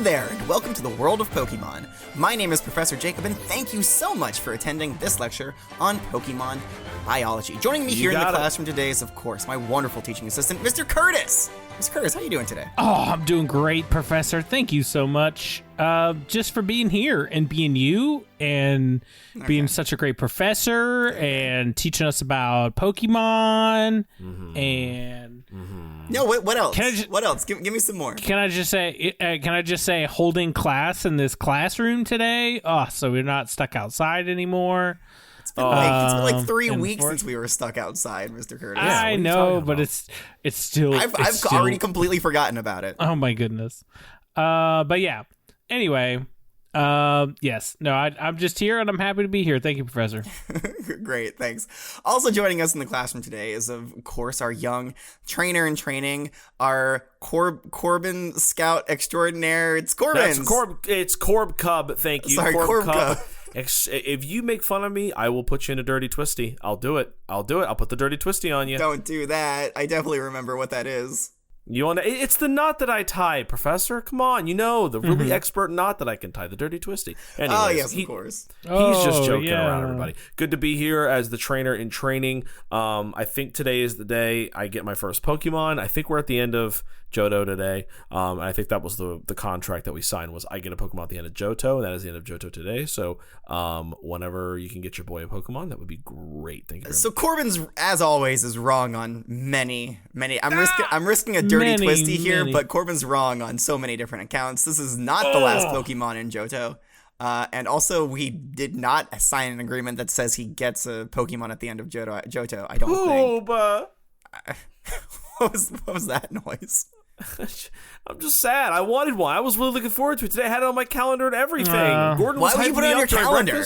there, and welcome to the world of Pokemon. My name is Professor Jacob, and thank you so much for attending this lecture on Pokemon biology. Joining me here in the classroom today is, of course, my wonderful teaching assistant, Mr. Curtis. Mr. Curtis, how are you doing today? Oh, I'm doing great, Professor. Thank you so much just for being here and being you and being such a great professor and teaching us about Pokemon and... No, what else? What else? Give me some more. Can I just say holding class in this classroom today? Oh, so we're not stuck outside anymore. It's been like 3 weeks since we were stuck outside, Mr. Curtis. I know, but it's still... I've already completely forgotten about it. Oh, my goodness. But yeah. Anyway, yes. No, I'm just here, and I'm happy to be here. Thank you, Professor. Great, thanks. Also joining us in the classroom today is, of course, our young trainer in training, our Corbin Scout extraordinaire. It's Corbin. It's Corb Cub. Thank you. Sorry, Corb Cub. If you make fun of me, I will put you in a dirty twisty. I'll do it. I'll put the dirty twisty on you. Don't do that. I definitely remember what that is. You want to? It's the knot that I tie, Professor. Come on, you know the really expert knot that I can tie, the dirty twisty. Anyways, oh yes, of course. He's just joking around, everybody. Good to be here as the trainer in training. I think today is the day I get my first Pokemon. I think we're at the end of Johto today. And I think that was the contract that we signed was I get a Pokemon at the end of Johto, and that is the end of Johto today. So whenever you can get your boy a Pokemon, that would be great. Thank you. So Corbin's, as always, is wrong on many. I'm risking a dirty twisty here, but Corbin's wrong on so many different accounts. This is not the last Pokemon in Johto. And also, we did not sign an agreement that says he gets a Pokemon at the end of Johto. I don't think. What was that noise? I'm just sad. I wanted one. I was really looking forward to it today. I had it on my calendar and everything. Gordon was why would you put it on your calendar?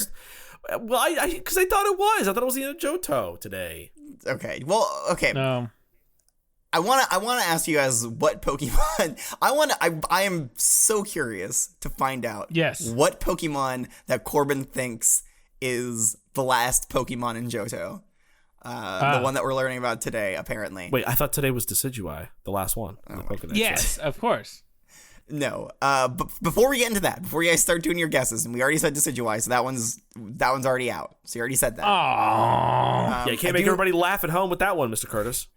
Well, because I thought it was. I thought it was the end of Johto today. Okay. Well, okay. No. I want to ask you guys what Pokemon I am so curious to find out what Pokemon that Corbin thinks is the last Pokemon in Johto. The one that we're learning about today, apparently. Wait, I thought today was Decidueye, the last one. Yes, of course. No, but before we get into that, before you guys start doing your guesses, and we already said Decidueye, so that one's already out. So you already said that. Oh, you can't make everybody laugh at home with that one, Mr. Curtis.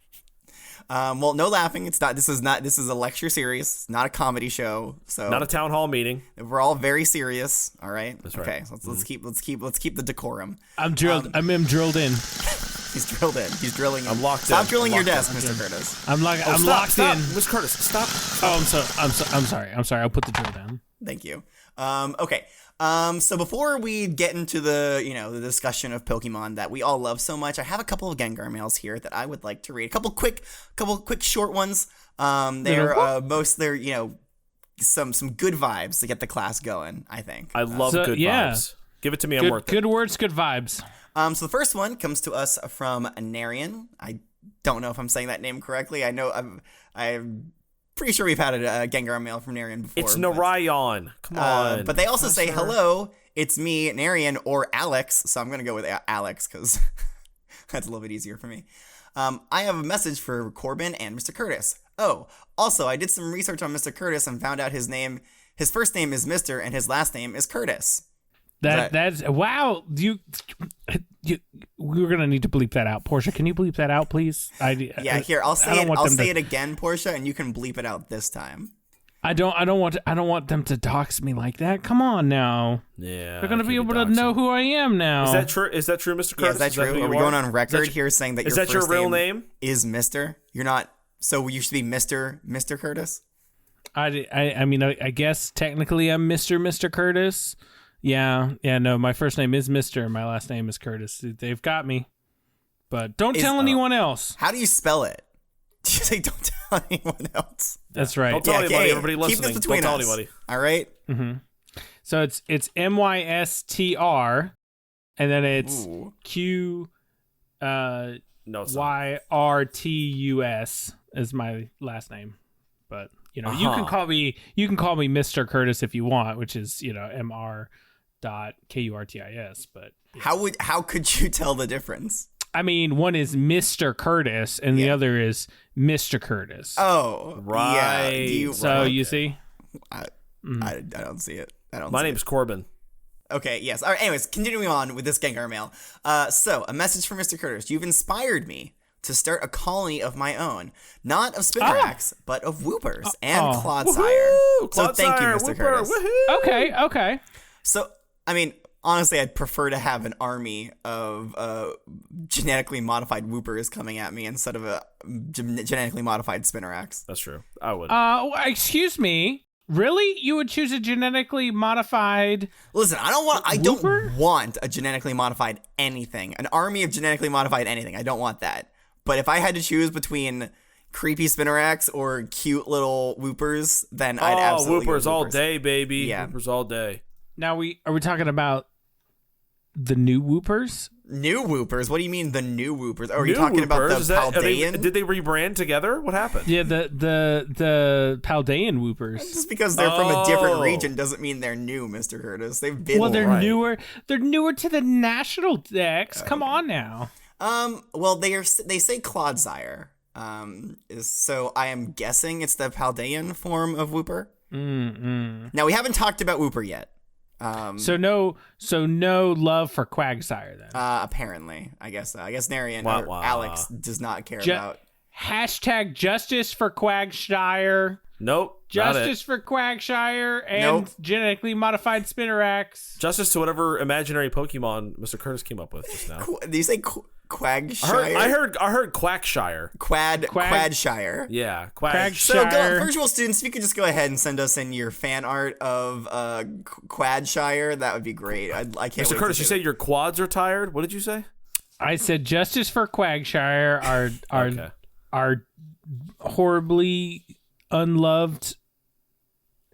Well, no laughing. It's not. This is a lecture series. It's not a comedy show. So not a town hall meeting. We're all very serious. All right. That's right. Okay. So let's keep the decorum. I'm drilled. I'm drilled in. He's drilled in. He's drilling in. I'm locked in. Stop drilling your desk, Mr. Curtis. I'm locked in. Mr. Curtis, stop. I'm sorry. I'll put the drill down. Thank you. Okay. So before we get into the discussion of Pokemon that we all love so much, I have a couple of Gengar mails here that I would like to read. A couple quick short ones. They're some good vibes to get the class going, I think. I love good vibes. Give it to me. I'm worth it. Good words, good vibes. So the first one comes to us from Narian. I don't know if I'm saying that name correctly. I know I'm pretty sure we've had a Gengar mail from Narian before. It's Narayan. Come on. But they also say, hello, it's me, Narian, or Alex. So I'm going to go with Alex because that's a little bit easier for me. I have a message for Corbin and Mr. Curtis. Oh, also, I did some research on Mr. Curtis and found out his first name is Mr. and his last name is Curtis. That's wow. We're gonna need to bleep that out. Portia, can you bleep that out, please? Here I'll say it. I'll say it again, Portia, and you can bleep it out this time. I don't want them to dox me like that. Come on now. Yeah, they're gonna be able to know who I am now. Is that true? Is that true, Mr. Curtis? Yeah, is that true? Are we going on record here saying that your real name is Mr.? You're not. So you should be Mr. Curtis. I mean, I guess technically I'm Mr. Curtis. Yeah, no, my first name is Mr. My last name is Curtis. They've got me. But don't tell anyone else. How do you spell it? Did you say don't tell anyone else? That's right. Don't tell anybody, everybody listening. Keep this between don't us. Tell anybody. All right? Mm-hmm. So it's MYSTR, and then it's Q YRTUS is my last name. But, you can call me Mr. Curtis if you want, which is, MR. Kurtis, but how could you tell the difference? I mean, one is Mr. Curtis and the other is Mr. Curtis. Oh, right. Yeah. You see? I don't see it. My name's Corbin. Okay, yes. All right, anyways, continuing on with this Gengar mail. So, a message from Mr. Curtis. You've inspired me to start a colony of my own. Not of Spinnerax, but of Whoopers and Clodsire. So thank you, Mr. Curtis. Okay, okay. So, I mean, honestly, I'd prefer to have an army of genetically modified Whoopers coming at me instead of a genetically modified Spinnerax. That's true. I would. Excuse me. Really? You would choose a genetically modified? Listen, I don't want a genetically modified anything. An army of genetically modified anything. I don't want that. But if I had to choose between creepy Spinnerax or cute little Whoopers, then I'd absolutely Whoopers go all day, baby. Yeah. Whoopers all day. Now are we talking about the new Whoopers? New Whoopers? What do you mean the new Whoopers? Oh, are you New talking about the Whoopers? Paldean? Did they rebrand together? What happened? Yeah, the Paldean Whoopers. Just because they're from a different region doesn't mean they're new, Mr. Curtis. They've been they're newer. They're newer to the national decks. Come on now. Well, they say Clodsire. So I am guessing it's the Paldean form of Whooper. Now we haven't talked about Whooper yet. So no love for Quagsire then. Apparently, I guess Narian or Alex does not care about. Hashtag justice for Quagsire. Nope. Justice for Quagsire and genetically modified Spinnerax. Justice to whatever imaginary Pokemon Mr. Curtis came up with just now. Did you say Quagshire? I heard Quackshire. Quadshire. Yeah, Quagshire. So, virtual students, if you could just go ahead and send us in your fan art of Quadshire, that would be great. I can't wait. Mr. Curtis, you say your quads are tired? What did you say? I said justice for Quagshire are horribly unloved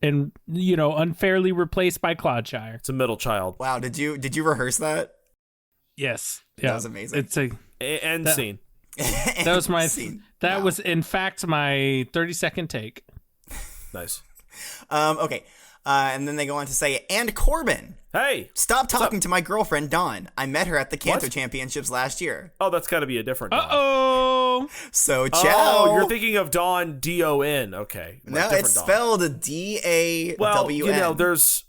and unfairly replaced by Cloudshire. It's a middle child. Wow, did you rehearse that? Yes. That was amazing. It's a end scene. That was my scene. That was in fact my 30-second take. Nice. Okay. And then they go on to say, and Corbin. Hey. Stop talking to my girlfriend, Dawn. I met her at the Kanto Championships last year. Oh, that's got to be a different Dawn. Uh-oh. So, ciao. Oh, you're thinking of Dawn, D-O-N. Okay. No, it's spelled D-A-W-N. Well, there's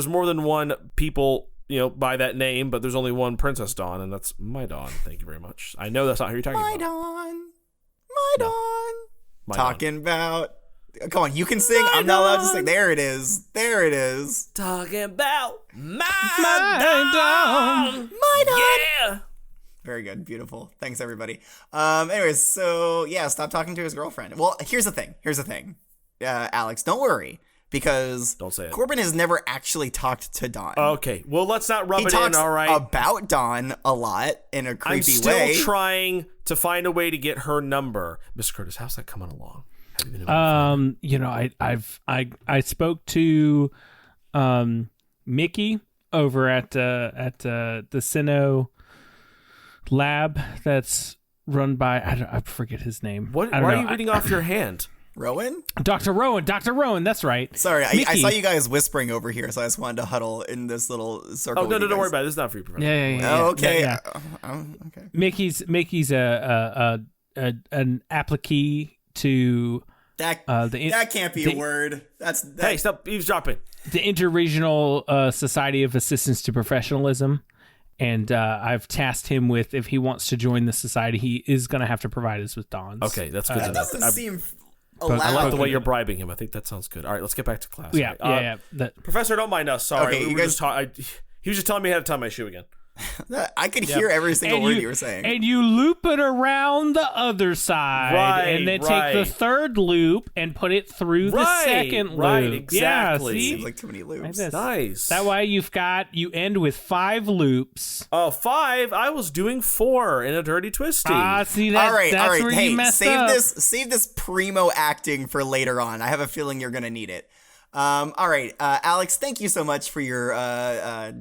more than one people, by that name, but there's only one Princess Dawn, and that's my Dawn. Thank you very much. I know that's not who you're talking about. My Dawn. Talking about... Come on, you can sing. I'm not allowed to sing. There it is. Talking about my Dawn. My Dawn. Yeah. Very good. Beautiful. Thanks, everybody. Anyways, so, yeah, stop talking to his girlfriend. Well, here's the thing. Alex, don't worry. Because don't say it. Corbin has never actually talked to Dawn. Okay, well, let's not rub it in, all right? He talks about Dawn a lot in a creepy way. I'm still trying to find a way to get her number. Mr. Curtis, how's that coming along? I spoke to Mickey over at the Sinnoh lab that's run by I forget his name. Why are you reading off your hand? Rowan? Dr. Rowan, that's right. Sorry, I saw you guys whispering over here, so I just wanted to huddle in this little circle. Oh, no, don't worry about it. This is not for you, Professor. Yeah. Oh, okay. Yeah. Okay. Mickey's an appliqué to that can't be a word. Hey, stop eavesdropping. The Interregional Society of Assistance to Professionalism. And I've tasked him with, if he wants to join the society, he is going to have to provide us with Dawns. Okay, that's good. That doesn't seem allowed. I like the way you're bribing him. I think that sounds good. All right, let's get back to class. Yeah. Professor, don't mind us. Sorry. Okay, he was just telling me how to tie my shoe again. I could hear every single word you were saying. And you loop it around the other side. And then take the third loop and put it through the second loop. Right, exactly. Yeah, seems like too many loops. Nice. That way you end with 5 loops. Oh, 5? I was doing 4 in a Dirty Twisty. See, that's where you messed up. Save this primo acting for later on. I have a feeling you're going to need it. All right, Alex, thank you so much for your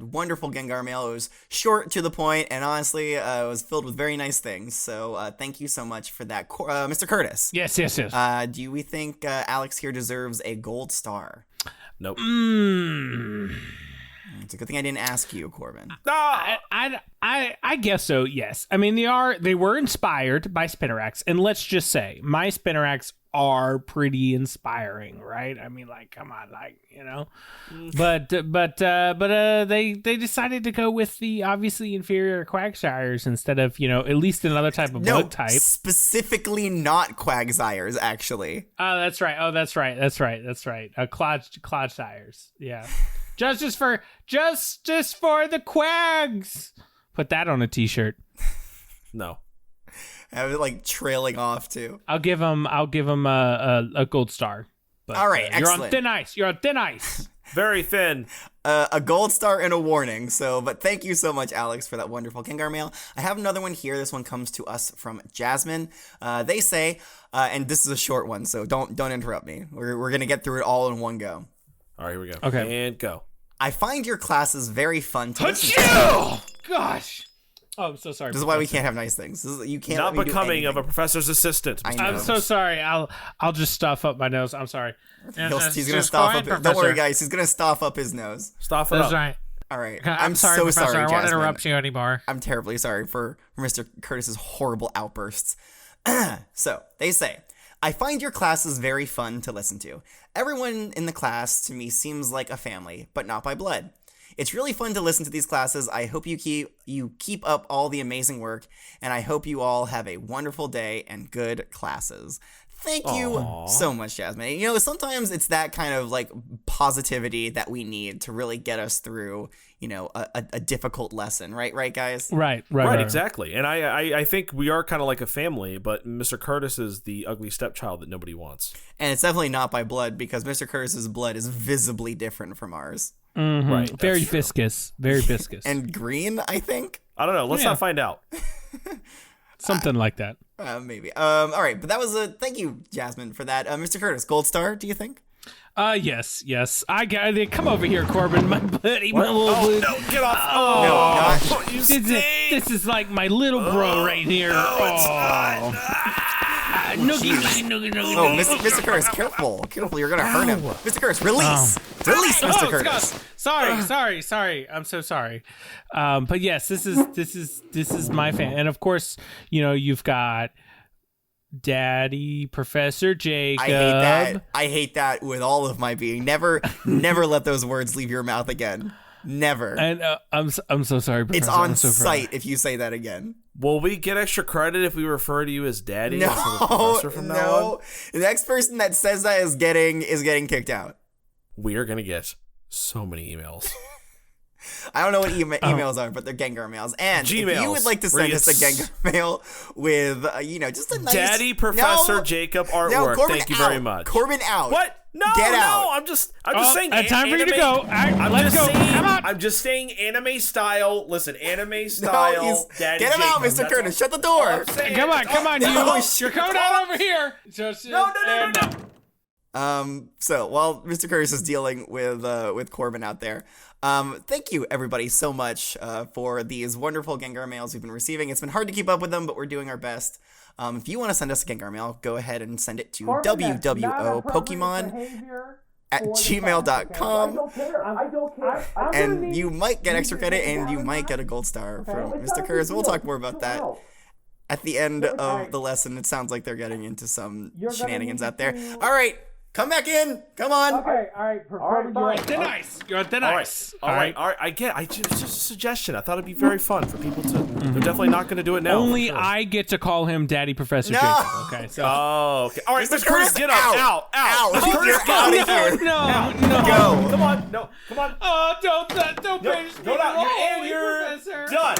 wonderful Gengar mail. It was short, to the point, and honestly, it was filled with very nice things. So thank you so much for that. Mr. Curtis. Yes. Do we think Alex here deserves a gold star? Nope. It's a good thing I didn't ask you, Corbin. I guess so, yes. I mean, they were inspired by Spinnerax, and let's just say, my Spinnerax are pretty inspiring, right? I mean, like, come on, like, you know. But they decided to go with the obviously inferior Quagsires instead of, you know, at least another type of bug type. Specifically not Quagsires, actually. Oh, that's right. Clodsires. Yeah. Justice for the Quags. Put that on a t-shirt. No. I was like trailing off too. I'll give him a gold star. But, all right, you're excellent. on thin ice. You're on thin ice. Very thin. A gold star and a warning. But thank you so much, Alex, for that wonderful Gengar mail. I have another one here. This one comes to us from Jasmine. They say, and this is a short one, so don't interrupt me. We're gonna get through it all in one go. All right, here we go. Okay, and go. I find your classes very fun to listen to. Gosh. Oh, I'm so sorry. This is why we can't have nice things. You can't. Not let me do becoming of a anything. professor's assistant. I know. I'm so sorry. I'll just stuff up my nose. I'm sorry. He's gonna stuff up. Don't worry, guys. He's gonna stuff up his nose. Stuff it That's up. right. All right. I'm sorry, so Professor. sorry, I won't Jasmine. interrupt you anymore. I'm terribly sorry for Mr. Curtis's horrible outbursts. So, they say, I find your classes very fun to listen to. Everyone in the class to me seems like a family, but not by blood. It's really fun to listen to these classes. I hope you keep up all the amazing work, and I hope you all have a wonderful day and good classes. Thank you so much, Jasmine. You know, sometimes it's that kind of like positivity that we need to really get us through, you know, a difficult lesson, right, guys? Right, exactly. And I think we are kind of like a family, but Mr. Curtis is the ugly stepchild that nobody wants. And it's definitely not by blood, because Mr. Curtis's blood is visibly different from ours. Mm-hmm. Right, very viscous, very viscous, and green, I think. I don't know. Let's not find out. Something like that. Maybe. All right, but that was thank you, Jasmine, for that. Mr. Curtis, gold star, do you think? Yes. I got it. Come over here, Corbin, my buddy, my little Oh, buddy. no, get off. No, not. You This is like my little bro right here. It's not. Noogie. Oh, Mr. Curtis, careful, you're gonna hurt him. Mr. Curtis, release, Mr. Curtis. Sorry. I'm so sorry. But yes, this is my fan, and of course, you know, you've got Daddy Professor Jacob. I hate that with all of my being. Never let those words leave your mouth again. Never. And I'm so sorry, Professor. It's on sight if you say that again. Will we get extra credit if we refer to you as Daddy No, instead of Professor from now on? The next person that says that is getting kicked out. We are gonna get so many emails. I don't know what emails are, but they're Gengar mails. And Gmails. if you would like to send us a Gengar mail with, just a nice... Daddy Professor Jacob artwork. Corbin, thank you out. very much. Corbin out. What? No, Get no. out. I'm just saying. Time for you to go. Let's go. Come on. I'm just saying anime style. Listen, anime style. Daddy get him out, Jacob. Mr. Curtis. Shut the door. Come on, you're coming out over here. No. So while Mr. Curtis is dealing with Corbin out there, thank you everybody so much for these wonderful Gengar mails we've been receiving. It's been hard to keep up with them, but we're doing our best. If you want to send us a Gengar mail, go ahead and send it to wwopokemon@gmail.com. I don't care. And you might get extra credit, and you might get a gold star from Mr. Curtis. We'll talk more about that at the end of the lesson. It sounds like they're getting into some shenanigans out there. All right, come back in. Come on. Okay, all right. You're on thin ice. You're on thin ice. All right. It's just a suggestion. I thought it'd be very fun for people to. They're definitely not going to do it now. Only I get to call him Daddy Professor Jacob. Okay, so. Oh, okay. All right, Mr. Mr. Curtis, get up. Out. Mr. Curtis, get out of here. No. Go. Come on. No, come on. Oh, don't finish me. Go down. You're Professor. done.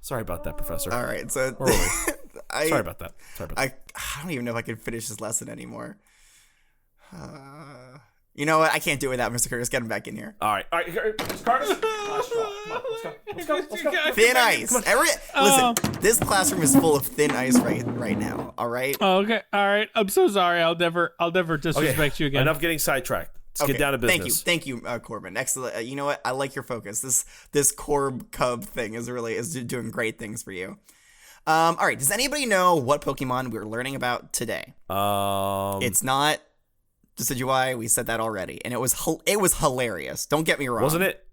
Sorry about that, Professor. All right, so Where were we? Sorry about that. I don't even know if I can finish this lesson anymore. You know what? I can't do it without Mr. Curtis. Get him back in here. All right. Mr. Curtis. Let's go. Thin ice. Listen, this classroom is full of thin ice right now. All right. Oh, okay. All right. I'm so sorry. I'll never disrespect you again. Enough getting sidetracked. Let's get down to business. Thank you, Corbin. Excellent. You know what? I like your focus. This Corb Cub thing is doing great things for you. All right. Does anybody know what Pokemon we're learning about today? It's not Decidueye. We said that already, and it was hilarious. Don't get me wrong. Isn't it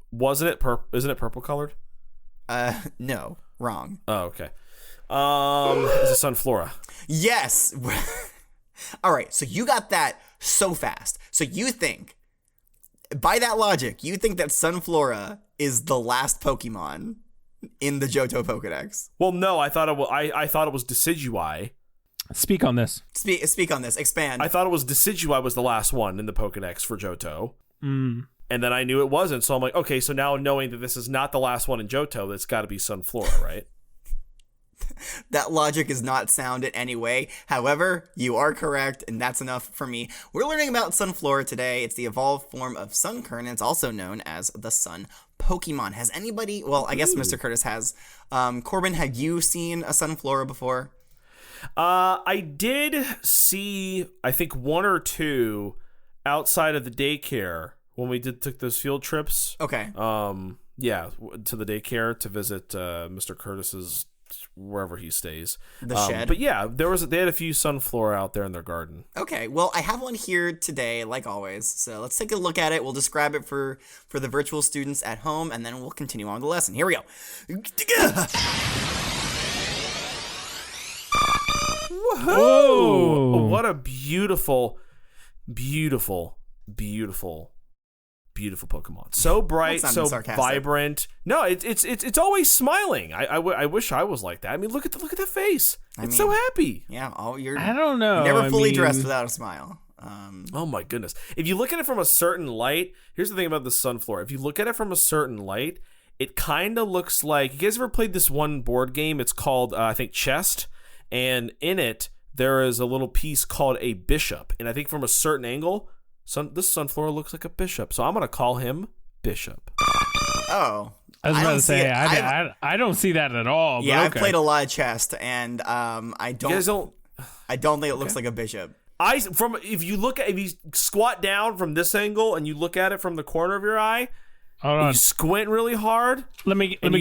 purple colored? No, wrong. Oh, okay. It's a Sunflora. Yes. All right, so you got that so fast. So you think, by that logic, you think that Sunflora is the last Pokemon in the Johto Pokedex? Well, no, I thought I thought it was Decidueye. Speak on this. Speak on this. Expand. I thought it was Decidueye was the last one in the Pokedex for Johto. And then I knew it wasn't, so I'm like, okay, so now knowing that this is not the last one in Johto, it's got to be Sunflora, right? That logic is not sound in any way. However, you are correct, and that's enough for me. We're learning about Sunflora today. It's the evolved form of Sunkern, and it's also known as the Sun Pokémon. Has anybody, well, I guess Mr. Curtis has. Corbin, had you seen a Sunflora before? I did see, I think, one or two outside of the daycare when we took those field trips. Okay. Yeah, to the daycare to visit Mr. Curtis's wherever he stays. The shed. But yeah, they had a few Sunflora out there in their garden. Okay, well, I have one here today, like always. So let's take a look at it. We'll describe it for the virtual students at home, and then we'll continue on with the lesson. Here we go. Whoa! What a beautiful Pokemon. So bright, so sarcastic. vibrant. No, it's always smiling. I wish I was like that. I mean, look at that face. It's so happy. Yeah, I don't know. You're never fully dressed without a smile. Oh my goodness. If you look at it from a certain light, here's the thing about the Sunflora. If you look at it from a certain light, it kind of looks like, you guys ever played this one board game? It's called, I think, Chest. And in it, there is a little piece called a bishop. And I think from a certain angle, this Sunflora looks like a bishop. So I'm going to call him Bishop. Oh. I was about to say, I don't see that at all. Yeah, but I've played a lot of chess, and I don't think it looks like a bishop. If you squat down from this angle and you look at it from the corner of your eye, you squint really hard. Let me get over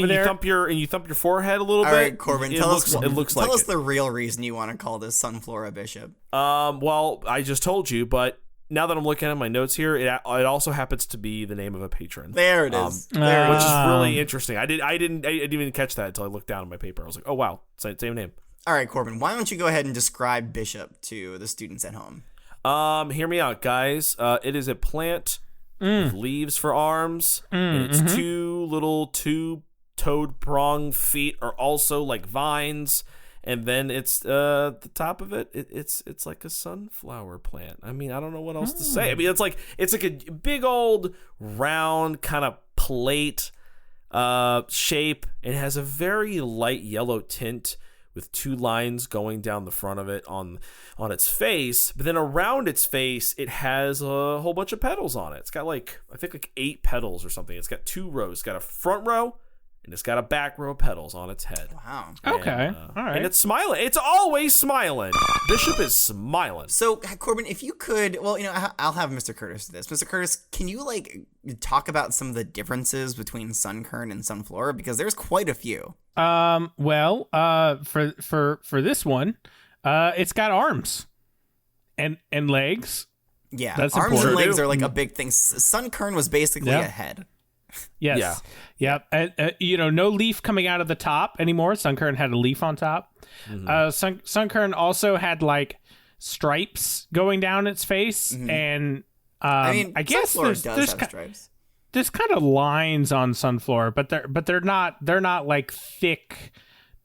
there. You thump your forehead a little bit. All right, Corbin, tell us the real reason you want to call this Sunflora Bishop. Well, I just told you, but now that I'm looking at my notes here, it also happens to be the name of a patron. There it is. Which is really interesting. I didn't even catch that until I looked down at my paper. I was like, oh wow, same name. All right, Corbin, why don't you go ahead and describe Bishop to the students at home? Hear me out, guys. It is a plant with leaves for arms, and its two little two-toed prong feet are also like vines, and then it's the top of it's like a sunflower plant. I mean, I don't know what else to say. I mean, it's like a big old round kind of plate shape. It has a very light yellow tint with two lines going down the front of it on its face, but then around its face it has a whole bunch of petals on it. It's got I think 8 petals or something. It's got 2 rows. It's got a front row and it's got a back row of petals on its head. Wow. Okay. All right. And it's smiling. It's always smiling. Bishop is smiling. So, Corbin, if you could, well, I'll have Mr. Curtis do this. Mr. Curtis, can you talk about some of the differences between Sunkern and Sunflora, because there's quite a few. Well, for this one, it's got arms and legs. Yeah, that's arms important. and legs are like a big thing. Sunkern was basically a head. Yes. Yeah. No leaf coming out of the top anymore. Sunkern had a leaf on top. Sunkern also had stripes going down its face, and I guess there's have stripes. There's kind of lines on Sunflora, but they're not like thick,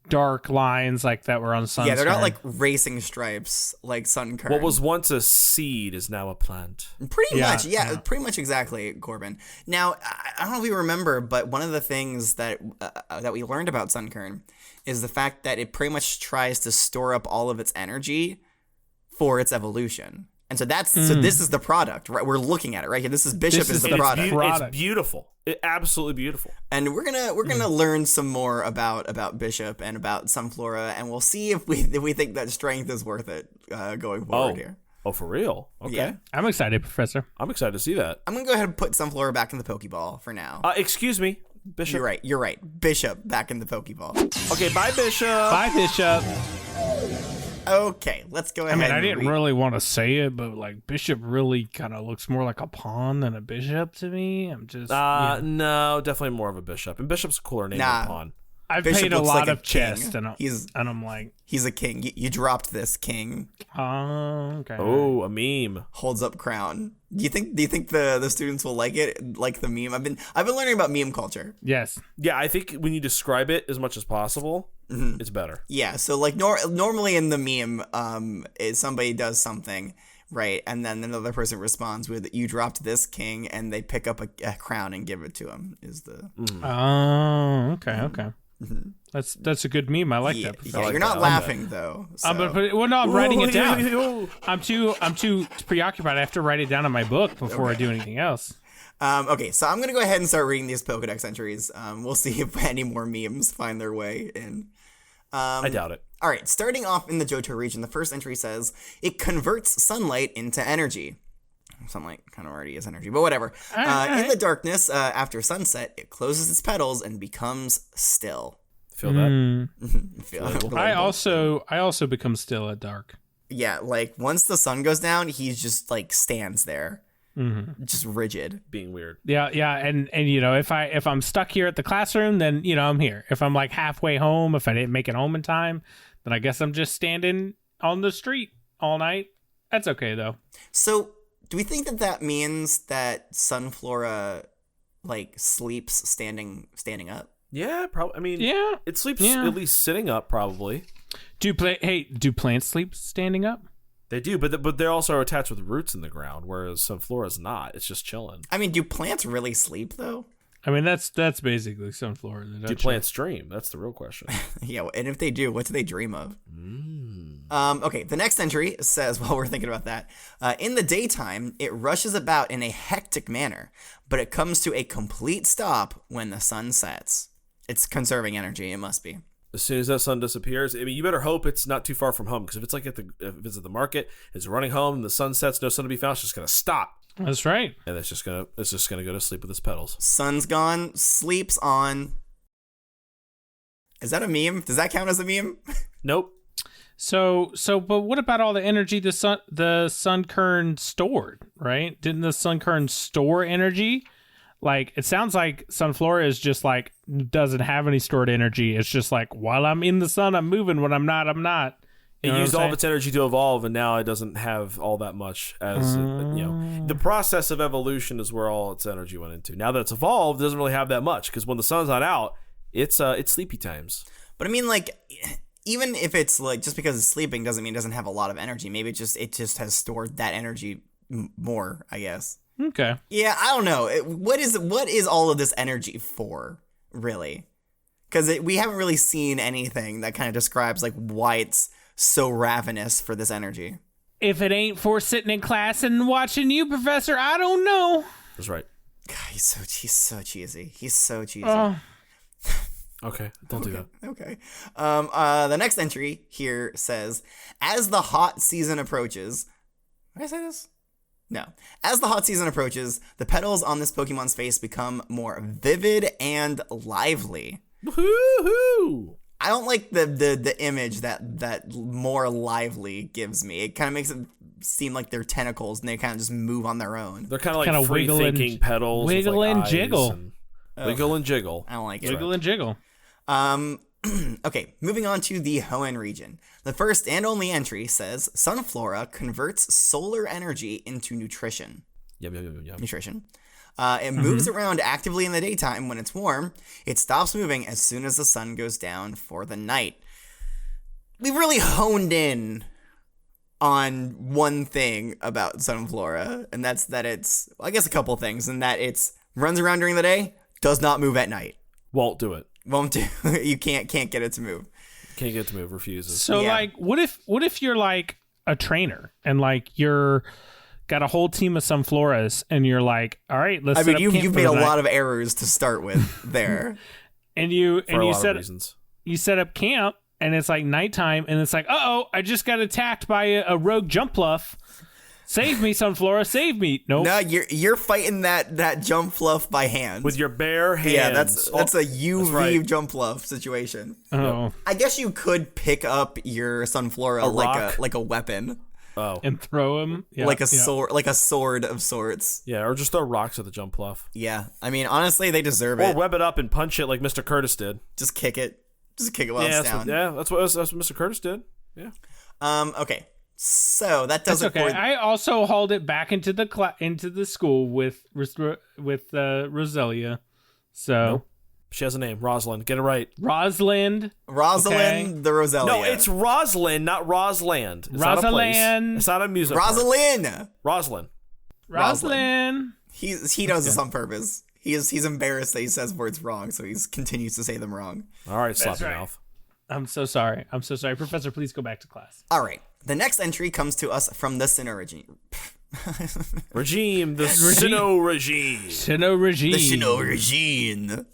dark lines like that were on Sunkern. Yeah, they're not like racing stripes like Sunkern. What was once a seed is now a plant. Pretty much, yeah, pretty much exactly, Corbin. Now, I don't know if you remember, but one of the things that we learned about Sunkern is the fact that it pretty much tries to store up all of its energy for its evolution. And so this is the product, right? We're looking at it right here. This is Bishop is the product. It's beautiful. Absolutely beautiful. And we're gonna learn some more about Bishop and about Sunflora, and we'll see if we think that strength is worth it going forward here. Oh, for real? Okay. Yeah. I'm excited, Professor. I'm excited to see that. I'm gonna go ahead and put Sunflora back in the Pokeball for now. Excuse me, Bishop. You're right. Bishop back in the Pokeball. Okay, bye, Bishop. Bye, Bishop. Okay, let's go ahead. I mean, I didn't really want to say it, but Bishop really kind of looks more like a pawn than a bishop to me. I'm just no, definitely more of a bishop, and Bishop's a cooler name than pawn. I've Bishop played a looks lot like a of chess, king. and I'm like, He's a king. You dropped this king. oh, okay. Oh, a meme. Holds up crown. Do you think the students will like it? Like the meme? I've been learning about meme culture. Yes. Yeah, I think when you describe it as much as possible, it's better. Yeah, so like normally in the meme, is somebody does something, right, and then another person responds with "You dropped this king," and they pick up a crown and give it to him. Is the Oh, okay. That's a good meme. I like that. Yeah, like you're not that. laughing though. So. I'm gonna put it, well, no, I'm writing it down. I'm too preoccupied. I have to write it down in my book before I do anything else. Okay, so I'm gonna go ahead and start reading these Pokedex entries. We'll see if any more memes find their way in. I doubt it. All right, starting off in the Johto region, the first entry says it converts sunlight into energy. Sunlight kind of already is energy, but whatever. In the darkness, after sunset, it closes its petals and becomes still. Feel that? I also become still at dark. Yeah, like once the sun goes down, he's just like stands there, just rigid. Being weird. Yeah, and you know, if I'm stuck here at the classroom, then you know I'm here. If I'm like halfway home, if I didn't make it home in time, then I guess I'm just standing on the street all night. That's okay though. So, do we think that means that Sunflora like sleeps standing up? Yeah, probably. I mean, Yeah, it sleeps yeah. at least sitting up, probably. Do plants sleep standing up? They do, but they're also attached with roots in the ground, whereas Sunflora's not. It's just chilling. I mean, do plants really sleep though? I mean, that's basically Sunflora. Do plants dream? That's the real question. Yeah, and if they do, what do they dream of? Okay, the next entry says, while we're thinking about that, in the daytime, it rushes about in a hectic manner, but it comes to a complete stop when the sun sets. It's conserving energy, it must be. As soon as that sun disappears, I mean, you better hope it's not too far from home, because if it's like if it's at the market, it's running home, and the sun sets, no sun to be found, it's just gonna stop. That's right. And it's just gonna go to sleep with its petals. Sun's gone, sleeps on. Is that a meme? Does that count as a meme? Nope. So, but what about all the energy the sun kern stored? Right? Didn't the sun kern store energy? Like, it sounds like Sunflora is just like doesn't have any stored energy. It's just like while I'm in the sun, I'm moving. When I'm not, I'm not. It used all of its energy to evolve, and now it doesn't have all that much. As the process of evolution is where all its energy went into. Now that it's evolved, it doesn't really have that much, because when the sun's not out, it's sleepy times. But I mean, like, even if it's like just because it's sleeping doesn't mean it doesn't have a lot of energy. Maybe it just has stored that energy more, I guess. Okay. Yeah, I don't know. What is all of this energy for, really? Because we haven't really seen anything that kind of describes like why it's so ravenous for this energy. If it ain't for sitting in class and watching you, Professor, I don't know. That's right. God, he's so cheesy. He's so cheesy. Okay, don't do that. Okay. The next entry here says, as the hot season approaches... Did I say this? No. As the hot season approaches, the petals on this Pokemon's face become more vivid and lively. Woohoo! I don't like the image that more lively gives me. It kind of makes it seem like they're tentacles and they kind of just move on their own. They're kind of like free-thinking petals. Wiggle with like and eyes jiggle. Wiggle and jiggle. I don't like it. Wiggle and jiggle. Okay, moving on to the Hoenn region. The first and only entry says, Sunflora converts solar energy into nutrition. Yum. Nutrition. It moves around actively in the daytime when it's warm. It stops moving as soon as the sun goes down for the night. We've really honed in on one thing about Sunflora, and that's that it's, well, I guess a couple things, and that it's runs around during the day, does not move at night. Won't do it. Won't do. You can't get it to move. Can't get it to move. Refuses. So like, what if you're like a trainer and like you're got a whole team of Sunfloras and you're like, all right, let's. I mean, you've made a lot of errors to start with there. and you set reasons. You set up camp and it's like nighttime and it's like, I just got attacked by a rogue Jumpluff. Save me, Sunflora, save me. Nope. No, you're fighting that Jumpluff by hand. With your bare hands. Yeah, that's a UV right. Jumpluff situation. Oh. I guess you could pick up your Sunflora like a weapon. Oh. and throw him. Yeah, like a sword of sorts. Yeah, or just throw rocks at the jump pluff. Yeah, I mean, honestly, they deserve Or it. web it up and punch it like Mr. Curtis did. Just kick it while it's down. That's what Mr. Curtis did. Yeah. Okay. So that does That's it okay. for. I also hauled it back into the school with Roselia. So Nope. She has a name, Rosalind. Get it right. Rosalind, the Roselia. No, it's Rosalind, not Rosland. It's not a place. Rosalind. It's not a music park. Rosalind. Rosalind. He does this on purpose. He's embarrassed that he says words wrong, so he continues to say them wrong. All right, slap That's your right. mouth. I'm so sorry. Professor, please go back to class. All right. The next entry comes to us from the Sinnoh regime. The Sinnoh regime. Sinnoh regime. The Sinnoh regime.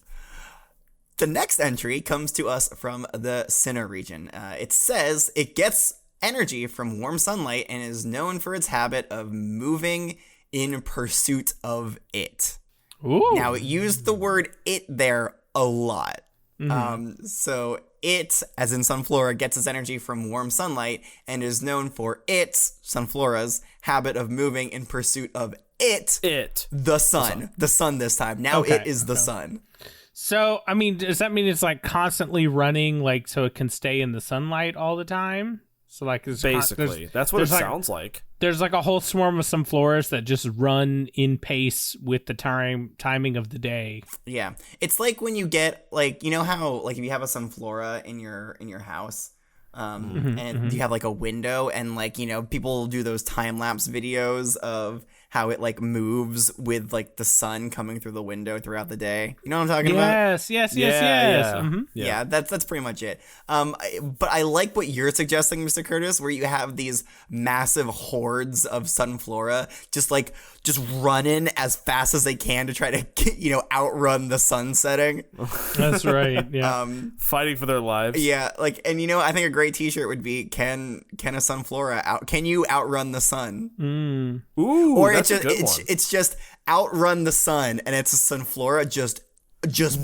The next entry comes to us from the Sinnoh region. It says it gets energy from warm sunlight and is known for its habit of moving in pursuit of it. Ooh. Now, it used the word "it" there a lot. So it, as in Sunflora, gets its energy from warm sunlight and is known for its, Sunflora's, habit of moving in pursuit of the sun. The sun this time. Now Okay, it is the sun. So, I mean, does that mean it's like constantly running, like so it can stay in the sunlight all the time? So, like, Basically, that's what it sounds like. There's like a whole swarm of Sunfloras that just run in pace with the timing of the day. Yeah, it's like when you get like, you know how like if you have a Sunflora in your house, and you have like a window, and like, you know, people do those time lapse videos of how it like moves with like the sun coming through the window throughout the day. You know what I'm talking about? Yes. Yeah. Mm-hmm. Yeah, that's pretty much it. But I like what you're suggesting, Mr. Curtis, where you have these massive hordes of Sunflora just running as fast as they can to try to, you know, outrun the sun setting. That's right. Yeah. Fighting for their lives. Yeah, like, and you know, I think a great T-shirt would be can a Sunflora can you outrun the sun? Ooh, Or that's a good one. it's just outrun the sun, and it's a Sunflora just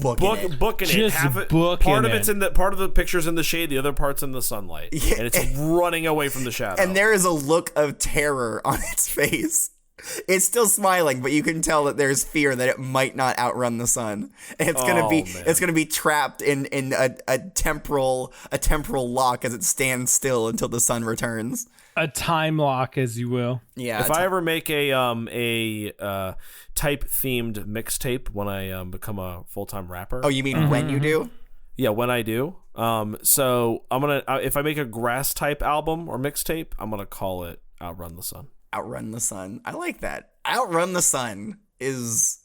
booking it. Booking it. Just booking part of it. it's part of the picture's in the shade, the other part's in the sunlight, and it's running away from the shadow. And there is a look of terror on its face. It's still smiling, but you can tell that there's fear that it might not outrun the sun. And it's gonna be trapped in a temporal lock as it stands still until the sun returns. A time lock, as you will. Yeah. If I ever make a type themed mixtape when I become a full-time rapper. Oh, you mean when you do? Yeah, when I do. So I'm gonna if I make a grass type album or mixtape, I'm gonna call it Outrun the Sun. Outrun the sun. I like that. Outrun the sun is.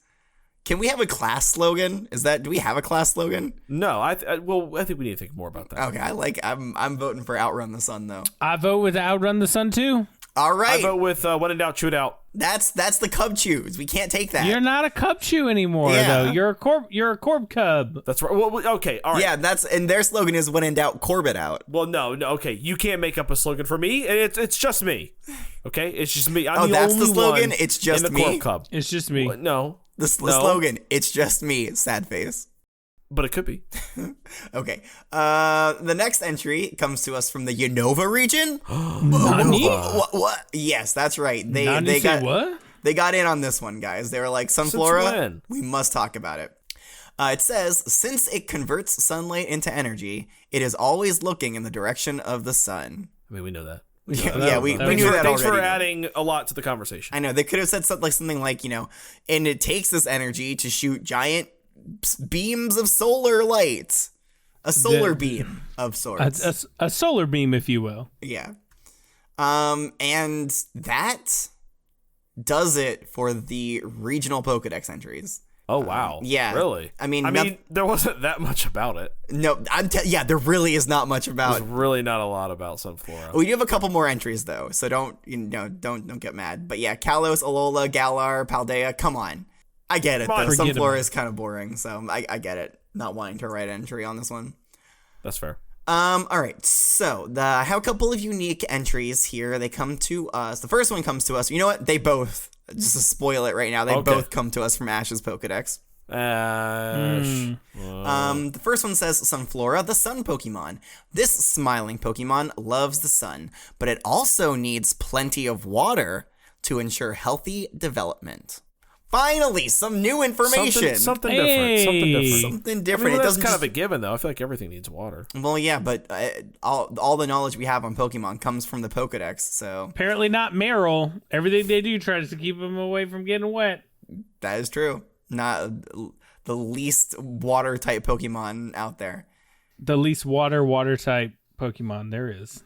Can we have a class slogan? Do we have a class slogan? No, I think we need to think more about that. Okay, I'm voting for Outrun the Sun though. I vote with Outrun the Sun too. All right. I vote with when in doubt, chew it out. That's the Cub Chews. We can't take that. You're not a Cub Chew anymore, Yeah. though. You're a Corb Cub. That's right. Well, okay, all right. Yeah, and their slogan is when in doubt, Corbett out. Well, no, okay. You can't make up a slogan for me. It's just me. Okay, it's just me. I'm the that's only the slogan? one It's just in the me? Corp Cub. It's just me. Well, no. The slogan, it's just me, sad face. But it could be. Okay. The next entry comes to us from the Unova region. Nani? What? Yes, that's right. Nani They say got what? They got in on this one, guys. They were like, Sunflora, when? we must talk about it. It says, since it converts sunlight into energy, it is always looking in the direction of the sun. I mean, we know that. We knew that Thanks already. for adding a lot to the conversation. I know. They could have said something like, you know, and it takes this energy to shoot giant beams of solar light. A solar beam of sorts. A solar beam, if you will. Yeah. And that does it for the regional Pokedex entries. Oh, wow. Yeah. Really? I mean, there wasn't that much about it. No, there really is not much about. There's really not a lot about Sunflora. We do have a couple more entries though, so don't get mad. But yeah, Kalos, Alola, Galar, Paldea, come on. I get it though. Sunflora is kind of boring, so I get it. Not wanting to write an entry on this one. That's fair. All right. So I have a couple of unique entries here. They come to us. The first one comes to us. You know what? They both. Just to spoil it right now, they both come to us from Ash's Pokedex. Ash. The first one says Sunflora, the sun Pokemon. This smiling Pokemon loves the sun, but it also needs plenty of water to ensure healthy development. Finally, some new information. Something different. Something different. I mean, it that's doesn't kind of a given, though. I feel like everything needs water. Well, yeah, but all the knowledge we have on Pokemon comes from the Pokedex, so... Apparently not Meryl. Everything they do tries to keep them away from getting wet. That is true. Not the least water-type Pokemon out there. The least water-type Pokemon there is.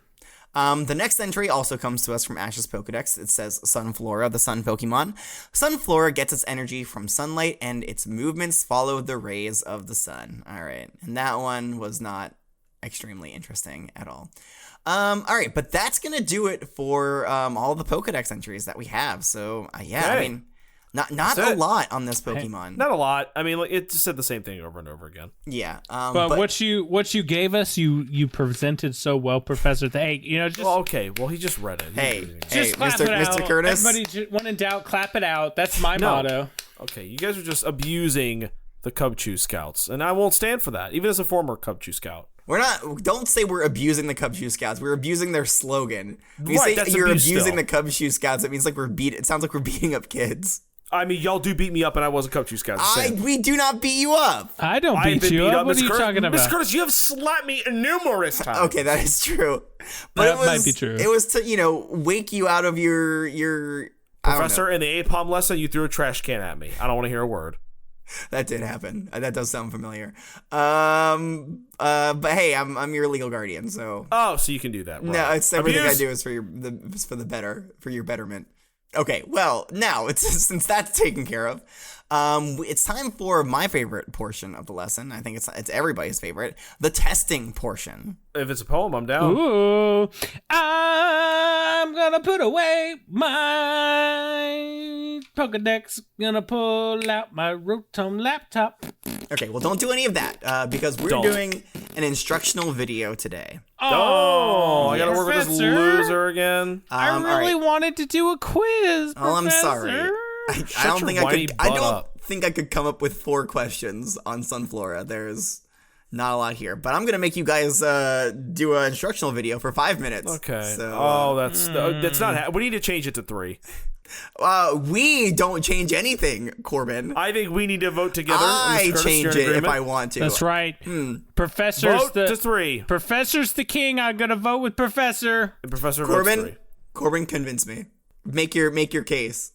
The next entry also comes to us from Ash's Pokedex. It says Sunflora, the sun Pokemon. Sunflora gets its energy from sunlight, and its movements follow the rays of the sun. All right. And that one was not extremely interesting at all. All right. But that's going to do it for all the Pokedex entries that we have. So, yeah, okay. I mean... Not a lot on this Pokemon. Not a lot. I mean, like, it just said the same thing over and over again. Yeah. But what you gave us, you presented so well, Professor. Hey, just okay. Well, he just read it. Just clap it out. Mr. Curtis. Everybody, when in doubt, clap it out. That's my motto. Okay, you guys are just abusing the Cubchoo Scouts, and I won't stand for that, even as a former Cubchoo Scout. We're not. Don't say we're abusing the Cubchoo Scouts. We're abusing their slogan. When you Right, say you're abusing still. the Cubchoo Scouts, it means like it sounds like we're beating up kids. I mean, y'all do beat me up, and I was a Cubchoo Scout. We do not beat you up. I don't beat you up. What are you talking about? Miss Curtis, you have slapped me numerous times. Okay, that is true. But That might be true. It was to wake you out of your Professor, in the APOM lesson, you threw a trash can at me. I don't want to hear a word. That did happen. That does sound familiar. But hey, I'm your legal guardian, so. Oh, so you can do that. Right. No, it's everything I do is for your betterment. Okay, well, now since that's taken care of, it's time for my favorite portion of the lesson. I think it's everybody's favorite, the testing portion. If it's a poem, I'm down. Ooh, I'm gonna put away my Pokedex. Gonna pull out my Rotom laptop. Okay, well, don't do any of that because we're doing an instructional video today. Oh, I gotta work with this Professor. loser again. I really wanted to do a quiz, Professor. Oh, I'm sorry. I don't think I could. I don't up. think I could come up with 4 questions on Sunflora. There's not a lot here, but I'm gonna make you guys do an instructional video for 5 minutes. Okay. So, that's not. We need to change it to 3. we don't change anything, Corbin. I think we need to vote together. I Curtis, change you're in it if agreement? I want to. That's right. Professor's Vote to 3. Professor's the king. I'm gonna vote with Professor. And Professor votes 3. Corbin, convince me. Make your case.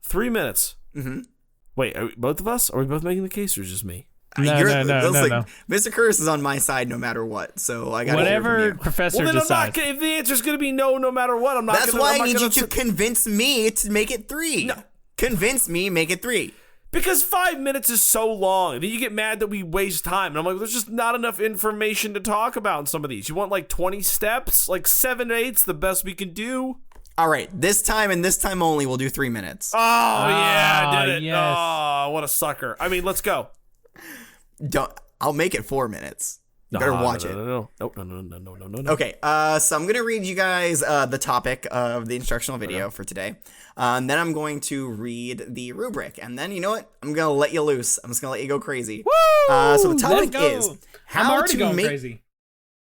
3 minutes. Mm-hmm. Wait, are both of us? Are we both making the case, or just me? No. Mr. Curtis is on my side no matter what, so I got Whatever Professor Well, then decides. if the answer's going to be no matter what, I'm not. That's why I need you to convince me to make it 3. No. Convince me, make it 3. Because 5 minutes is so long. Then you get mad that we waste time. And I'm like, there's just not enough information to talk about in some of these. You want like 20 steps? Like 7 to 8's the best we can do. All right, this time and this time only, we'll do 3 minutes. Oh, yeah, I did it. Yes. Oh, what a sucker. I mean, let's go. I'll make it 4 minutes. You better watch it. No. Okay, so I'm going to read you guys the topic of the instructional video for today. And then I'm going to read the rubric. And then, you know what? I'm going to let you loose. I'm just going to let you go crazy. Woo! So the topic Let's go. is I'm how already to going make... crazy.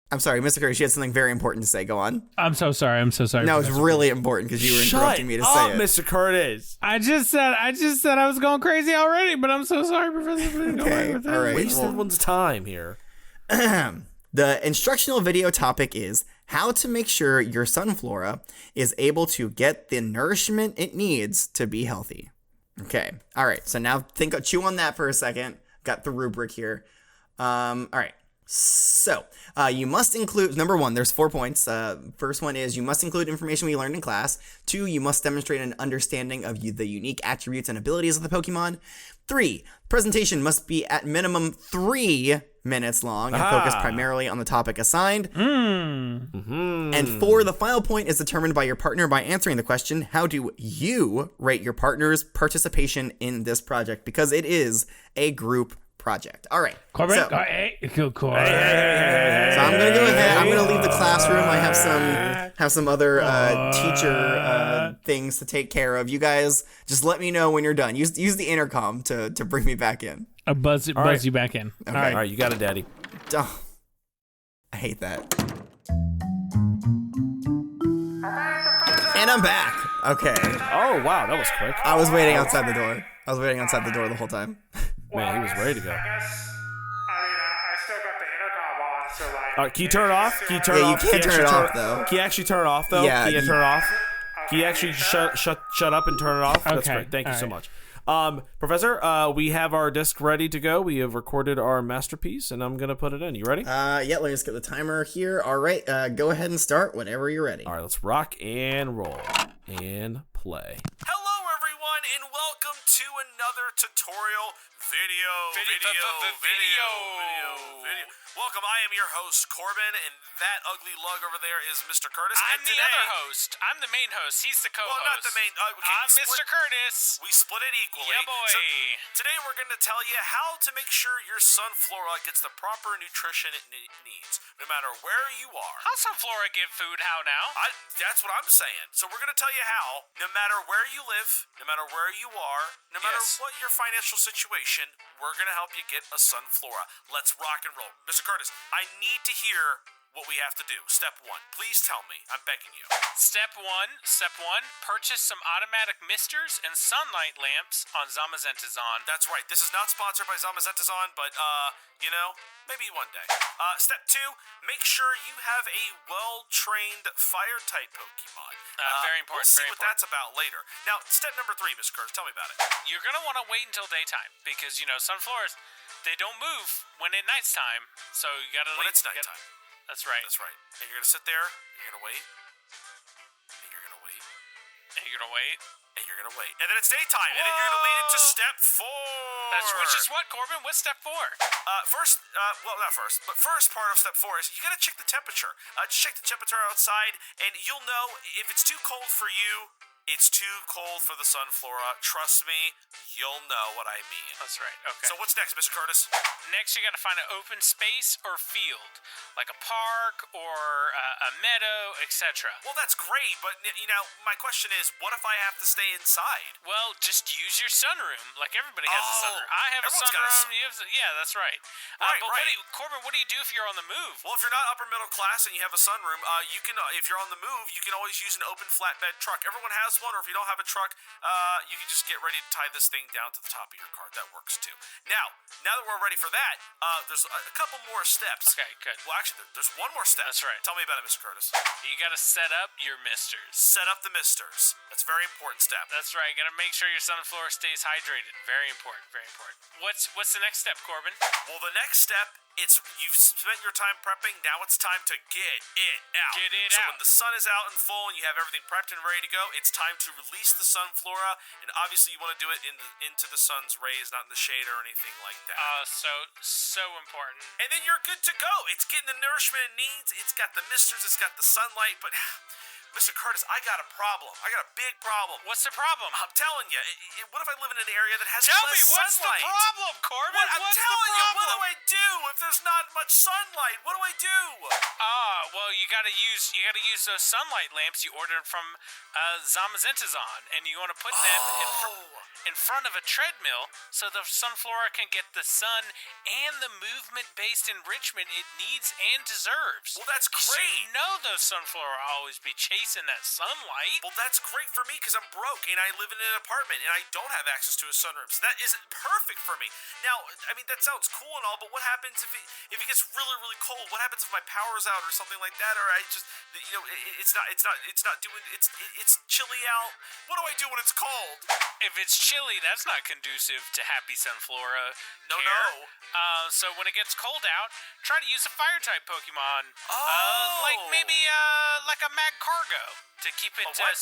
I'm sorry, Mr. Curtis, you had something very important to say. Go on. I'm so sorry. No, it's Professor. really important because you were interrupting me to say it. Mr. Curtis. I just said I was going crazy already, but I'm so sorry, Professor. Okay, all right. Waste everyone's time here. The instructional video topic is how to make sure your Sunflora is able to get the nourishment it needs to be healthy. Okay. All right. So now chew on that for a second. Got the rubric here. All right. So, you must include, number 1, there's 4 points. First one is you must include information we learned in class. 2, you must demonstrate an understanding of the unique attributes and abilities of the Pokemon. 3, presentation must be at minimum 3 minutes long and focus primarily on the topic assigned. And 4, the final point is determined by your partner by answering the question, how do you rate your partner's participation in this project? Because it is a group project. All right. Corbin, So Corbin. I'm going to go ahead. I'm going to leave the clap classroom. I have some other teacher things to take care of. You guys just let me know when you're done. Use the intercom to bring me back in. Buzz you back in. Okay. All right, you got it, Daddy. Oh, I hate that. And I'm back. Okay. Oh, wow, that was quick. I was waiting outside the door. The whole time. Man, he was ready to go. I still got the intercom on, so like. Can you turn it off? Can you turn Yeah, it you off? can't turn it off, though. Can you actually turn it off, though? Yeah, Can you turn it off? Can you Okay, actually shut up and turn it off? That's Okay, great. Thank you so alright. much. Professor, we have our disc ready to go. We have recorded our masterpiece, and I'm going to put it in. You ready? Yeah, let me just get the timer here. All right, go ahead and start whenever you're ready. All right, let's rock and roll and play. Hello, everyone, and welcome to another tutorial video. Welcome, I am your host, Corbin, and that ugly lug over there is Mr. Curtis. I'm the other host. I'm the main host. He's the co-host. Well, not the main. Okay, I'm Mr. Curtis. We split it equally. Yeah, boy. So today we're going to tell you how to make sure your Sunflora gets the proper nutrition it needs, no matter where you are. How's Sunflora give food? How now? That's what I'm saying. So we're going to tell you how, no matter where you live, no matter where you are, no matter what your financial situation, we're going to help you get a Sunflora. Let's rock and roll. Mr. Curtis, I need to hear what we have to do. Step 1. Please tell me. I'm begging you. Step one. Purchase some automatic misters and sunlight lamps on Zamazentazon. That's right. This is not sponsored by Zamazentazon, but, maybe one day. Step 2, make sure you have a well-trained fire-type Pokemon. Very important. We'll see very what important. that's about later. Now, step number 3, Mr. Curtis, tell me about it. You're gonna want to wait until daytime because Sunfloras, they don't move when it's nighttime. So you gotta When it's nighttime. That's right. That's right. And you're going to sit there, and you're going to wait, and you're going to wait, And you're gonna wait. and you're going to wait. And then it's daytime, and then you're going to lead it to step 4. Which is what, Corbin? What's step 4? First part of step 4 is you got to check the temperature. Just check the temperature outside, and you'll know if it's too cold for you. It's too cold for the Sunflora. Trust me, you'll know what I mean. That's right. Okay. So what's next, Mr. Curtis? Next, you got to find an open space or field, like a park or a meadow, etc. Well, that's great, but my question is, what if I have to stay inside? Well, just use your sunroom, like everybody has a sunroom. I have a everyone's got a sunroom. Yeah, that's right. Right, but right. Corbin, what do you do if you're on the move? Well, if you're not upper middle class and you have a sunroom, you can. If you're on the move, you can always use an open flatbed truck. Everyone has one, or if you don't have a truck, you can just get ready to tie this thing down to the top of your car. That works too. Now that we're ready for that, there's a couple more steps. Okay, good. Well, actually, there's one more step. That's right. Tell me about it, Mr. Curtis. You got to set up your misters. Set up the misters. That's a very important step. That's right. You got to make sure your Sunflora stays hydrated. Very important. Very important. What's the next step, Corbin? Well, the next step, you've spent your time prepping. Now it's time to get it out. Get it so out. when the sun is out and full and you have everything prepped and ready to go, it's time to release the Sunflora. And obviously, you want to do it into the sun's rays, not in the shade or anything like that. So important. And then you're good to go. It's getting the nourishment it needs. It's got the misters. It's got the sunlight. But Mr. Curtis, I got a problem. I got a big problem. What's the problem? I'm telling you. What if I live in an area that has Tell less me, what's sunlight? the problem, Corbin? I'm What's telling the you, problem? what do I do if there's not much sunlight? What do I do? Well, you gotta use those sunlight lamps you ordered from Zamazentazon, and you want to put them in front of a treadmill so the Sunflora can get the sun and the movement-based enrichment it needs and deserves. Well, that's So great. those Sunflora always be chasing that sunlight. Well, that's great for me because I'm broke and I live in an apartment and I don't have access to a sunroom. So that is perfect for me. Now, I mean, that sounds cool and all, but what happens if it gets really, really cold? What happens if my power's out or something like that? Or I just, it's chilly out. What do I do when it's cold? If it's chilly, that's not conducive to happy Sunflora No, care. no. So when it gets cold out, try to use a fire-type Pokemon. Oh. Like maybe like a Magcargo to keep it what?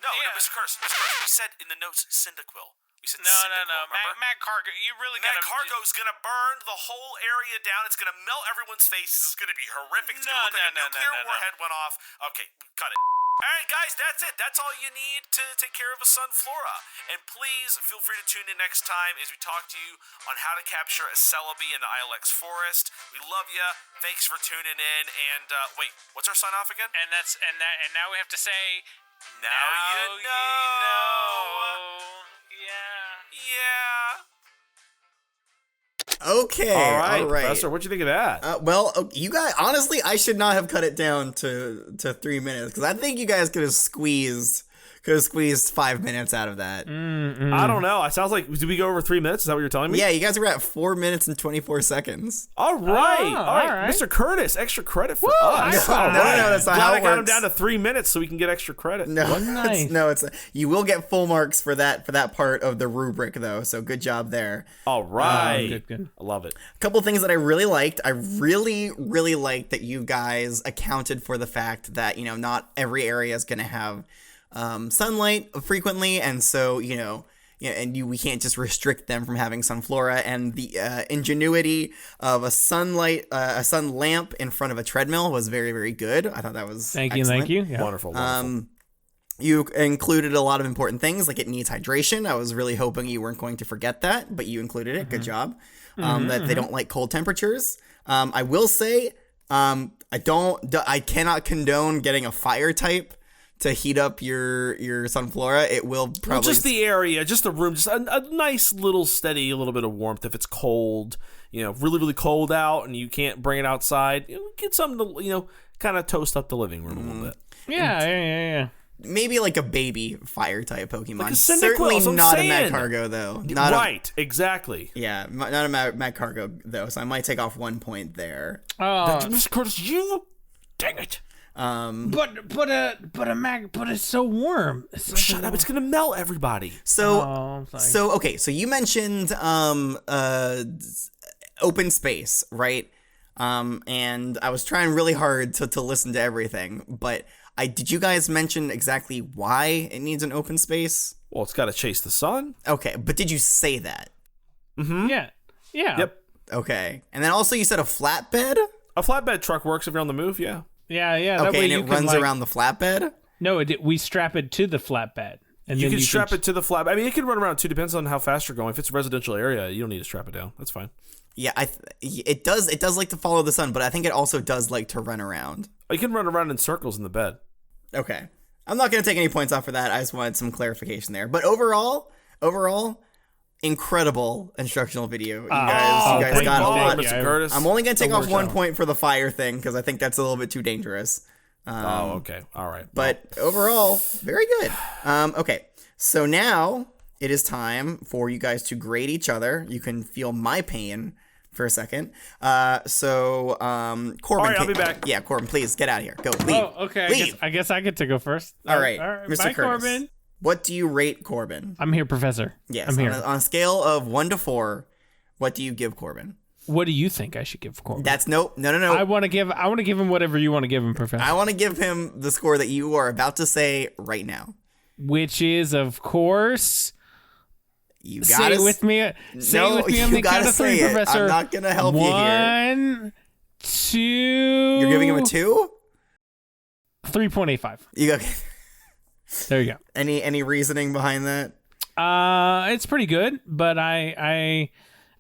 No, yeah. Mr. Curse. We said in the notes Cyndaquil. We said No. Cyndaquil, remember? Magcargo. You really gotta. Magcargo's gonna burn the whole area down. It's gonna melt everyone's faces. It's gonna be horrific. It's gonna look like a nuclear warhead went off. Okay, cut it. Alright guys, that's it. That's all you need to take care of a Sunflora. And please feel free to tune in next time as we talk to you on how to capture a Celebi in the Ilex Forest. We love ya. Thanks for tuning in. And wait, what's our sign off again? And now we have to say, Now you know. Yeah. Yeah. Okay, All right, all right. Professor, what'd you think of that? Well, you guys, honestly, I should not have cut it down to 3 minutes because I think you guys could have squeezed 5 minutes out of that. I don't know. It sounds like, did we go over 3 minutes? Is that what you're telling me? Yeah, you guys were at 4 minutes and 24 seconds. All right. Oh, all right. all right. Mr. Curtis, extra credit for us. No, All no, that's not Glad how I it got him works. down to 3 minutes so we can get extra credit. No, nice. it's you will get full marks for that part of the rubric though. So good job there. All right. Good. I love it. A couple things that I really liked. I really liked that you guys accounted for the fact that, not every area is going to have sunlight frequently. And so, we can't just restrict them from having Sunflora. And the ingenuity of a sun lamp in front of a treadmill was very, very good. I thought that was excellent. Thank you. Yeah. Wonderful. You included a lot of important things, like it needs hydration. I was really hoping you weren't going to forget that, but you included it. Good job. That they don't like cold temperatures. I will say, I cannot condone getting a fire type to heat up your Sunflora. It will probably Just the area, just the room, just a nice little steady, a little bit of warmth. If it's cold, really, really cold out and you can't bring it outside, get something to, kind of toast up the living room a little bit. Yeah. maybe like a baby fire type Pokemon. Like a Cyndaquil, Certainly that's what I'm not saying. a Magcargo though. Right, exactly. Yeah, not a Magcargo though. So I might take off 1 point there. Mr. Curtis, you dang it. But it's so warm. Shut up! It's gonna melt everybody. So I'm sorry. So you mentioned open space, right? And I was trying really hard to listen to everything, but did you guys mention exactly why it needs an open space? Well, it's got to chase the sun. Okay, but did you say that? Mm-hmm. Yeah. Yep. Okay, and then also you said a flatbed. A flatbed truck works if you're on the move. Yeah. Yeah. That Okay, way and you it can, runs around the flatbed. No, we strap it to the flatbed, and You then can strap it to the flatbed. I mean, it can run around too. Depends on how fast you're going. If it's a residential area, you don't need to strap it down. That's fine. Yeah, it does like to follow the sun, but I think it also does like to run around. You can run around in circles in the bed. Okay. I'm not going to take any points off for that. I just wanted some clarification there. But overall, incredible instructional video. You guys got a lot. Mr. Curtis. I'm only going to take off 1 point for the fire thing because I think that's a little bit too dangerous. Okay. All right. But overall, very good. Okay. So now it is time for you guys to grade each other. You can feel my pain for a second. Corbin. All right, I'll be back. Yeah, Corbin, please get out of here. Go. Leave. Oh, okay. Leave. I guess I get to go first. All right. Mr. Mr. Bye, Curtis. Corbin. What do you rate Corbin? I'm here, Professor. Yes. I'm here. On a scale of 1 to 4, what do you give Corbin? What do you think I should give Corbin? That's no. I want to give him whatever you want to give him, Professor. I want to give him the score that you are about to say right now. Which is, of course. You Say gotta it with me. Say it with me on the count of three, Professor. I'm not gonna help you here. 1, 2. You're giving him a 2? 3.85. You got There you go. any reasoning behind that? It's pretty good, but I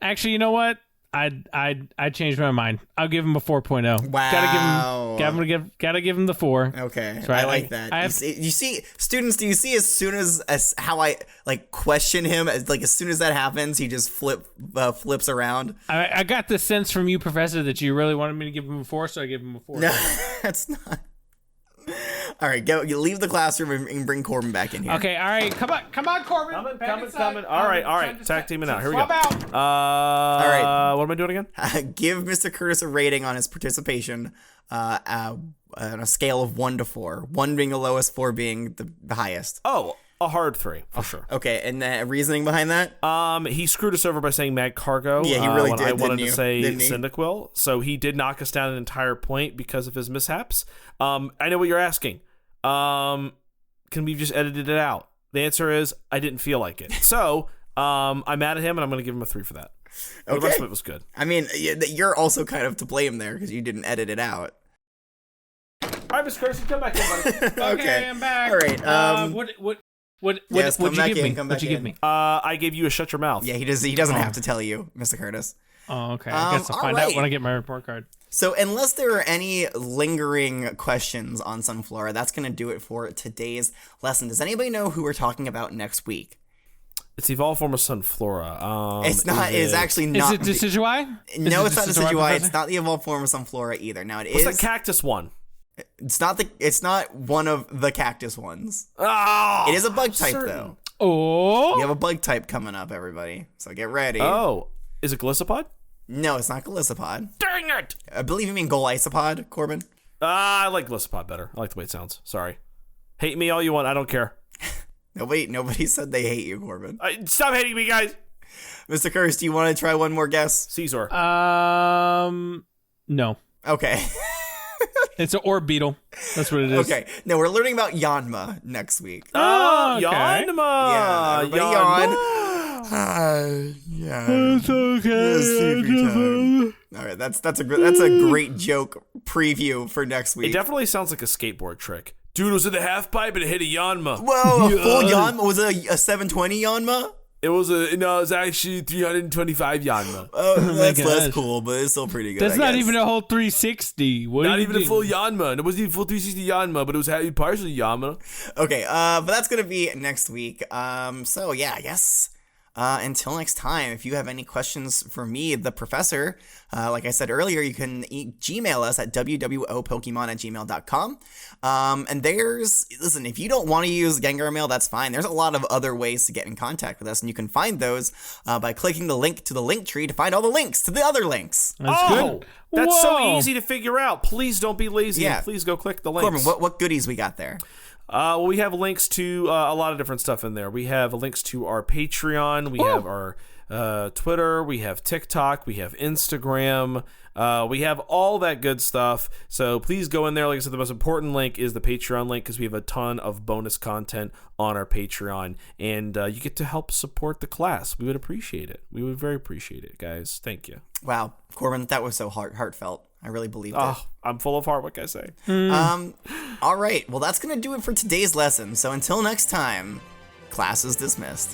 actually, you know what? I changed my mind. I'll give him a 4.0. Wow. Gotta give him the 4. Okay, So I like that. You see, students, do you see as soon as how I like question him, as soon as that happens, he just flips around? I got the sense from you, Professor, that you really wanted me to give him a 4, so I gave him a 4. No, that's not. All right, go. You leave the classroom and bring Corbin back in here. Okay, all right. Come on, Corbin. Coming. All right. Tag teaming out. Here we go. Swap out. All right. What am I doing again? Give Mr. Curtis a rating on his participation on a scale of 1 to 4. 1 being the lowest, 4 being the highest. Oh, a hard 3 for sure. Okay, and the reasoning behind that? He screwed us over by saying Magcargo. Yeah, he really when did, I wanted didn't to say he? Cyndaquil, so he did knock us down an entire point because of his mishaps. I know what you're asking. Can we just edited it out? The answer is I didn't feel like it. So I'm mad at him, and I'm going to give him a 3 for that. Okay. The rest of it was good. I mean, you're also kind of to blame there because you didn't edit it out. right, Miss Curtis, come back in, buddy. Okay, I'm back. All right. What Yes, what'd come you back give in, me? come What'd back you give in. me? I gave you a shut your mouth. Yeah, he doesn't have to tell you, Mr. Curtis. Oh, okay. I guess I'll all find right. out when I get my report card. So unless there are any lingering questions on Sunflora, that's going to do it for today's lesson. Does anybody know who we're talking about next week? It's the evolved form of Sunflora. It's not. It's actually not. Is it Decidueye? No, it's not Decidueye. Professor? It's not the evolved form of Sunflora either. Now it What's is. that cactus one? It's not the. It's not one of the cactus ones. Oh, It is a bug type though. Oh. We have a bug type coming up, everybody. So get ready. Oh, is it Gliscopod? No, it's not Golisopod. Dang it! I believe you mean Golisopod, Corbin. I like Gliscopod better. I like the way it sounds. Sorry. Hate me all you want. I don't care. Nobody said they hate you, Corbin. Stop hating me, guys. Mr. Curtis, do you want to try one more guess? Caesar. No. Okay. It's an orb beetle. That's what it is. Okay. No, we're learning about Yanma next week. Oh, okay. Yanma. Yeah, everybody yawn. Yeah. It's okay. All right, that's a great joke preview for next It week. definitely sounds like a skateboard trick. Dude was in the half pipe and it hit a Yanma. Whoa, a full Yanma? Was it a 720 Yanma? It was actually 325 Yanma. Oh, that's gosh. less cool, but it's still pretty good. That's I not guess. even a whole 360. What Not are you even a doing? full Yanma. It wasn't even full 360 Yanma, but it was partially Yanma. Okay, but that's gonna be next week. So yeah, I guess until next time, if you have any questions for me, the professor, like I said earlier, you can Gmail us at wwopokemon@gmail.com. And listen, if you don't want to use Gengar Mail, that's fine. There's a lot of other ways to get in contact with us, and you can find those by clicking the link to the link tree to find all the links to the other links. That's good. That's so Whoa. easy to figure out. Please don't be lazy. Yeah. Please go click the links. Corbin, what goodies we got there? Well, we have links to a lot of different stuff in there. We have links to our Patreon. We have our Twitter. We have TikTok. We have Instagram. We have all that good stuff. So please go in there. Like I said, the most important link is the Patreon link because we have a ton of bonus content on our Patreon. And you get to help support the class. We would appreciate it. We would very appreciate it, guys. Thank you. Wow, Corbin, that was so heartfelt. I really believed it. Oh, I'm full of heart. What can I say? All right, well, that's going to do it for today's lesson. So until next time, class is dismissed.